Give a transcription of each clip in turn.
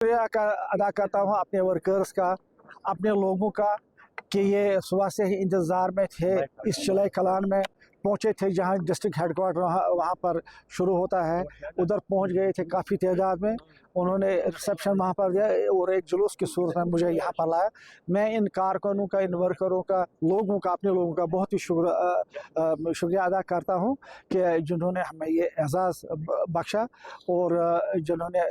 शुक्रिया अदा करता हूँ अपने वर्कर्स का, अपने लोगों का, कि ये सुबह से ही इंतज़ार में थे, इस चिलाई कलान में पहुँचे थे जहाँ डिस्ट्रिक्ट हेडक्वार्टर वहाँ पर शुरू होता है, उधर पहुँच गए थे काफ़ी तादाद में। उन्होंने रिसेप्शन वहाँ पर दिया और एक जुलूस की सूरत में मुझे यहाँ पर लाया। मैं इन कारकुनों का, इन वर्करों का, लोगों का, अपने लोगों का बहुत ही शुक्रिया अदा करता हूँ कि जिन्होंने हमें ये एजाज़ बख्शा और जिन्होंने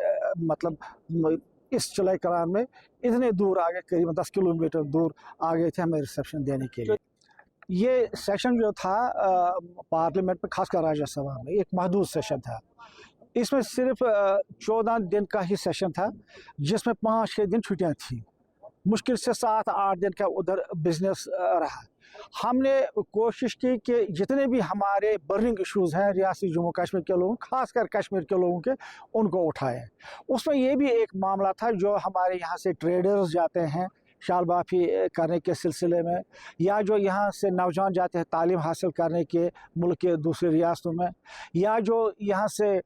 मतलब इस चिलाई कलान में इतने दूर आगे, करीबन 10 किलोमीटर दूर आ गए थे हमें रिसेप्शन देने के लिए। ये सेशन जो था पार्लियामेंट में, खासकर राज्यसभा में, एक महदूद सेशन था। इसमें सिर्फ 14 दिन का ही सेशन था, जिसमें 5-6 दिन छुट्टियां थी। मुश्किल से 7-8 दिन का उधर बिजनेस रहा। हमने कोशिश की कि जितने भी हमारे बर्निंग इश्यूज हैं रियासती जम्मू कश्मीर के लोगों, खासकर कश्मीर के लोगों के, उनको उठाएं। उसमें ये भी एक मामला था, जो हमारे यहाँ से ट्रेडर्स जाते हैं शाल बाफी करने के सिलसिले में, या जो यहाँ से नौजवान जाते हैं तालीम हासिल करने के मुल्क के दूसरी रियासतों में, या जो यहाँ से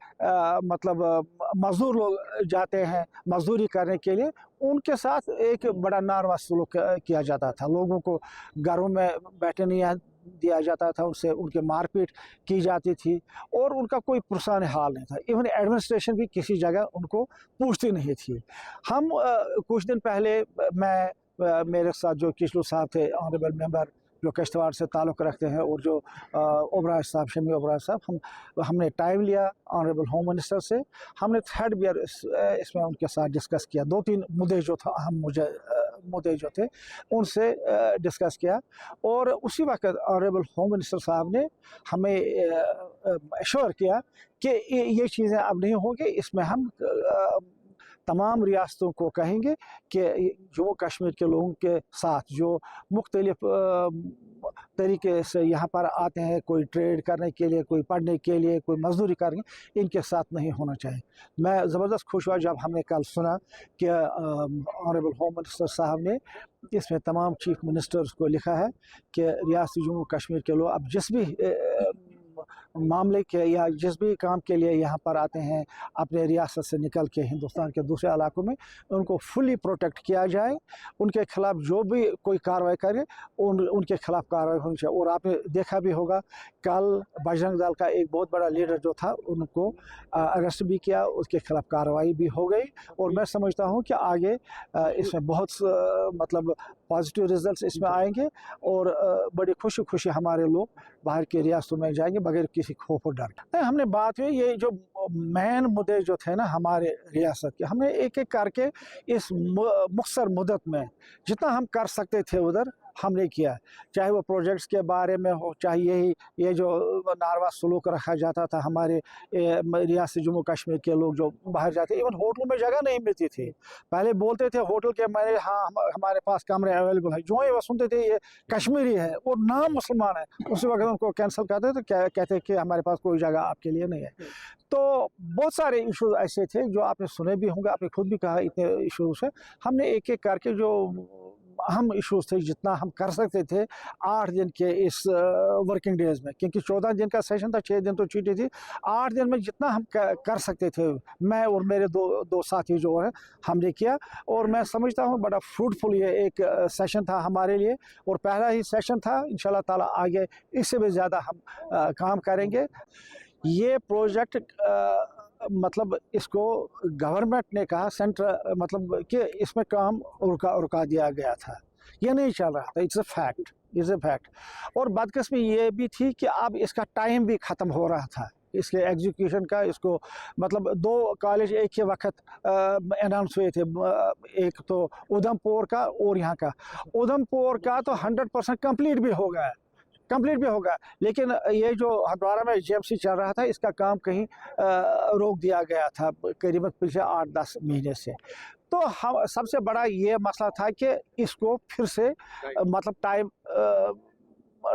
मतलब मज़दूर लोग जाते हैं मजदूरी करने के लिए, उनके साथ एक बड़ा नारवा सलूक किया जाता था। लोगों को घरों में बैठने नहीं दिया जाता था, उनसे उनके मारपीट की जाती थी और उनका कोई पुरसान हाल नहीं था। इवन एडमिनिस्ट्रेशन भी किसी जगह उनको पूछती नहीं थी। हम कुछ दिन पहले मेरे साथ जो किशलू साहब थे, ऑनरेबल मेंबर जो किश्तवाड़ से ताल्लुक़ रखते हैं, और जो ओबराय साहब, शमी ओबराय साहब, हमने टाइम लिया ऑनरेबल होम मिनिस्टर से। हमने थर्ड बियर इसमें उनके साथ डिस्कस किया। 2-3 मुद्दे जो था, अहम मुद्दे जो थे, उनसे डिस्कस किया। और उसी वक्त ऑनरेबल होम मिनिस्टर साहब ने हमें एश्योर किया कि ये चीज़ें अब नहीं होंगी। इसमें हम तमाम रियासतों को कहेंगे कि जम्मू कश्मीर के लोगों के साथ जो मुख्तलिफ तरीके से यहाँ पर आते हैं, कोई ट्रेड करने के लिए, कोई पढ़ने के लिए, कोई मजदूरी करने, इनके साथ नहीं होना चाहिए। मैं ज़बरदस्त खुश हुआ जब हमने कल सुना कि ऑनरेबल होम मिनिस्टर साहब ने इसमें तमाम चीफ मिनिस्टर्स को लिखा है कि रियासती जम्मू कश्मीर के लोग अब जिस भी मामले के या जिस भी काम के लिए यहाँ पर आते हैं अपने रियासत से निकल के हिंदुस्तान के दूसरे इलाकों में, उनको फुली प्रोटेक्ट किया जाए। उनके खिलाफ जो भी कोई कार्रवाई करे, उनके खिलाफ कार्रवाई होनी चाहिए। और आपने देखा भी होगा, कल बजरंग दल का एक बहुत बड़ा लीडर जो था, उनको अरेस्ट भी किया, उसके खिलाफ कार्रवाई भी हो गई। और मैं समझता हूँ कि आगे इसमें बहुत मतलब पॉजिटिव रिजल्ट्स इसमें आएंगे और बड़ी खुशी खुशी हमारे लोग बाहर की रियासतों में जाएंगे बगैर किसी खौफ और डर के। हमने बात हुई ये जो मेन मुद्दे जो थे ना हमारे रियासत के, हमने एक एक करके इस मुख्तर मुद्दत में जितना हम कर सकते थे उधर हमने किया। चाहे वो प्रोजेक्ट्स के बारे में हो, चाहे ये जो नारवा सलूक रखा जाता था हमारे रियासत जम्मू कश्मीर के लोग जो बाहर जाते, इवन होटल में जगह नहीं मिलती थी। पहले बोलते थे होटल के मैंने, हाँ हमारे पास कमरे अवेलेबल है, जो ही वो सुनते थे ये कश्मीरी है और नाम मुसलमान है, उसी वक्त उनको कैंसिल करते तो कहते कि हमारे पास कोई जगह आपके लिए नहीं है। तो बहुत सारे इशूज़ ऐसे थे जो आपने सुने भी होंगे, आपने खुद भी कहा इतने इशूज़ है। हमने एक एक करके जो अहम इश्यूज थे, जितना हम कर सकते थे 8 दिन के इस वर्किंग डेज में, क्योंकि 14 दिन का सेशन था, 6 दिन तो छुट्टी थी। 8 दिन में जितना हम कर सकते थे, मैं और मेरे दो साथी जो हैं, हमने किया। और मैं समझता हूँ बड़ा फ्रूटफुल ये एक सेशन था हमारे लिए, और पहला ही सेशन था। इंशाल्लाह ताला आगे इससे भी ज़्यादा हम काम करेंगे। ये प्रोजेक्ट मतलब इसको गवर्नमेंट ने कहा, सेंटर मतलब कि इसमें काम रुका दिया गया था, ये नहीं चल रहा था। It's a fact. और बदकिस्मती ये भी थी कि अब इसका टाइम भी ख़त्म हो रहा था इसके एग्जीक्यूशन का। इसको मतलब 2 कॉलेज एक ही वक्त अनाउंस हुए थे, एक तो उधमपुर का और यहाँ का। उधमपुर का तो 100% कंप्लीट भी होगा, लेकिन ये जो हंदवाड़ा में जीएमसी चल रहा था, इसका काम कहीं रोक दिया गया था करीबन पिछले 8-10 महीने से। तो हम सबसे बड़ा ये मसला था कि इसको फिर से मतलब टाइम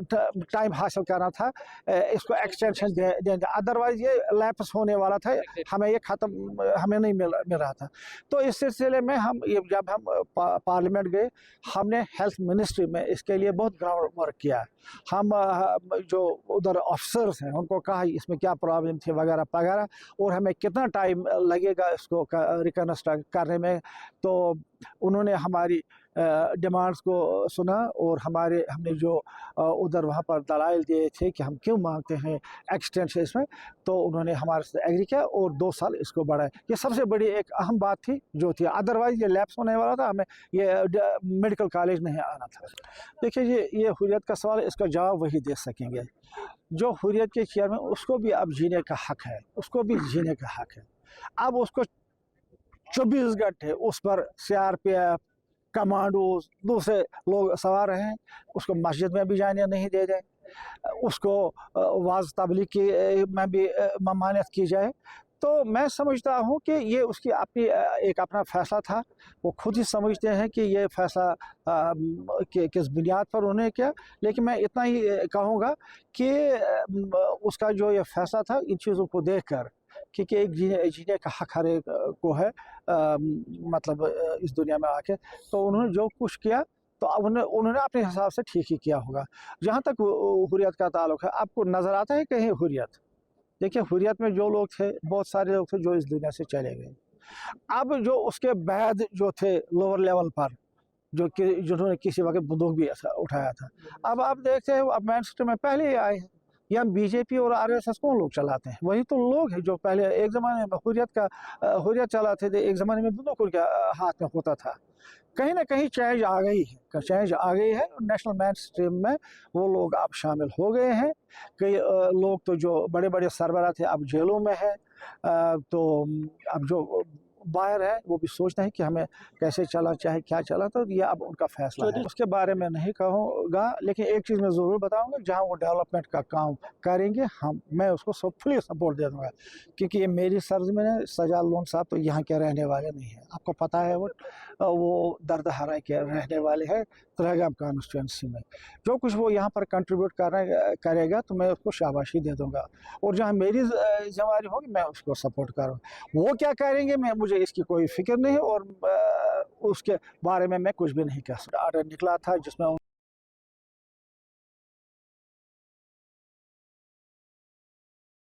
टाइम हासिल करना था, इसको एक्सटेंशन देंगे, अदरवाइज ये लैप्स होने वाला था, हमें ये ख़त्म हमें नहीं मिल रहा था। तो इस सिलसिले में हम जब हम पार्लियामेंट गए, हमने हेल्थ मिनिस्ट्री में इसके लिए बहुत ग्राउंड वर्क किया। हम जो उधर ऑफिसर्स हैं उनको कहा इसमें क्या प्रॉब्लम थी वगैरह वगैरह, और हमें कितना टाइम लगेगा इसको रिकन्स्ट्रक्ट करने में। तो उन्होंने हमारी डिमांड्स को सुना, और हमने जो उधर वहाँ पर दलाइल दिए थे कि हम क्यों मांगते हैं एक्सटेंशन इसमें, तो उन्होंने हमारे से एग्री किया और 2 साल इसको बढ़ाया। ये सबसे बड़ी एक अहम बात थी जो थी, अदरवाइज ये लैप्स होने वाला था, हमें ये मेडिकल कॉलेज नहीं आना था। देखिए ये हुर्रियत का सवाल है, इसका जवाब वही दे सकेंगे जो हुर्रियत के चेयरमैन, उसको भी अब जीने का हक है, उसको भी जीने का हक है। अब उसको 24 घंटे उस पर CRPF, कमांडोज, दूसरे लोग सवार हैं, उसको मस्जिद में भी जाने नहीं दे दें, उसको वाज तबलीग की में भी ममानियत की जाए। तो मैं समझता हूँ कि ये उसकी अपनी एक अपना फ़ैसला था, वो खुद ही समझते हैं कि ये फ़ैसला किस बुनियाद पर उन्होंने किया। लेकिन मैं इतना ही कहूँगा कि उसका जो ये फ़ैसला था इन चीज़ों को देखकर, क्योंकि एक जीने का हक हर एक को है, मतलब इस दुनिया में आके, तो उन्होंने जो कुछ किया तो उन्होंने अपने हिसाब से ठीक ही किया होगा। जहाँ तक हुर्रियत का ताल्लुक है, आपको नज़र आता है कहीं हुर्रियत? देखिए हुर्रियत में जो लोग थे, बहुत सारे लोग थे जो इस दुनिया से चले गए। अब जो उसके बाद जो थे लोअर लेवल पर, जिन्होंने किसी वक्त बंदूक भी उठाया था, अब आप देखते हैं अब मेन स्ट्रीम में पहले ही आए हैं। या बीजेपी और RSS कौन लोग चलाते हैं? वही तो लोग हैं जो पहले एक ज़माने में हुर्रियत चलाते थे, एक ज़माने में बंदूक उनके हाथ में होता था। कहीं ना कहीं चेंज आ गई है, नेशनल मेन स्ट्रीम में वो लोग अब शामिल हो गए हैं। कई लोग तो जो बड़े बड़े सरबराह थे अब जेलों में है, तो अब जो बाहर है वो भी सोचते हैं कि हमें कैसे चला, चाहे क्या चला, तो ये अब उनका फैसला है। उसके बारे में नहीं कहूँगा, लेकिन एक चीज़ मैं ज़रूर बताऊँगा, जहाँ वो डेवलपमेंट का काम करेंगे मैं उसको फुली सपोर्ट दे दूँगा, क्योंकि ये मेरी सरज़मीन है। सजाद लोन साहब तो यहाँ के रहने वाले नहीं हैं, आपको पता है, वो दर्द हरा के रहने वाले हैं त्रहगाम कॉन्स्टिट्यूंसी में। जो कुछ वो यहाँ पर कंट्रीब्यूट करेगा तो मैं उसको शाबाशी दे दूँगा, और जहाँ मेरी जिम्मेदारी होगी मैं उसको सपोर्ट करूँगा। वो क्या करेंगे मुझे इसकी कोई फिक्र नहीं, और उसके बारे में मैं कुछ भी नहीं कह सकता। ऑर्डर निकला था जिसमें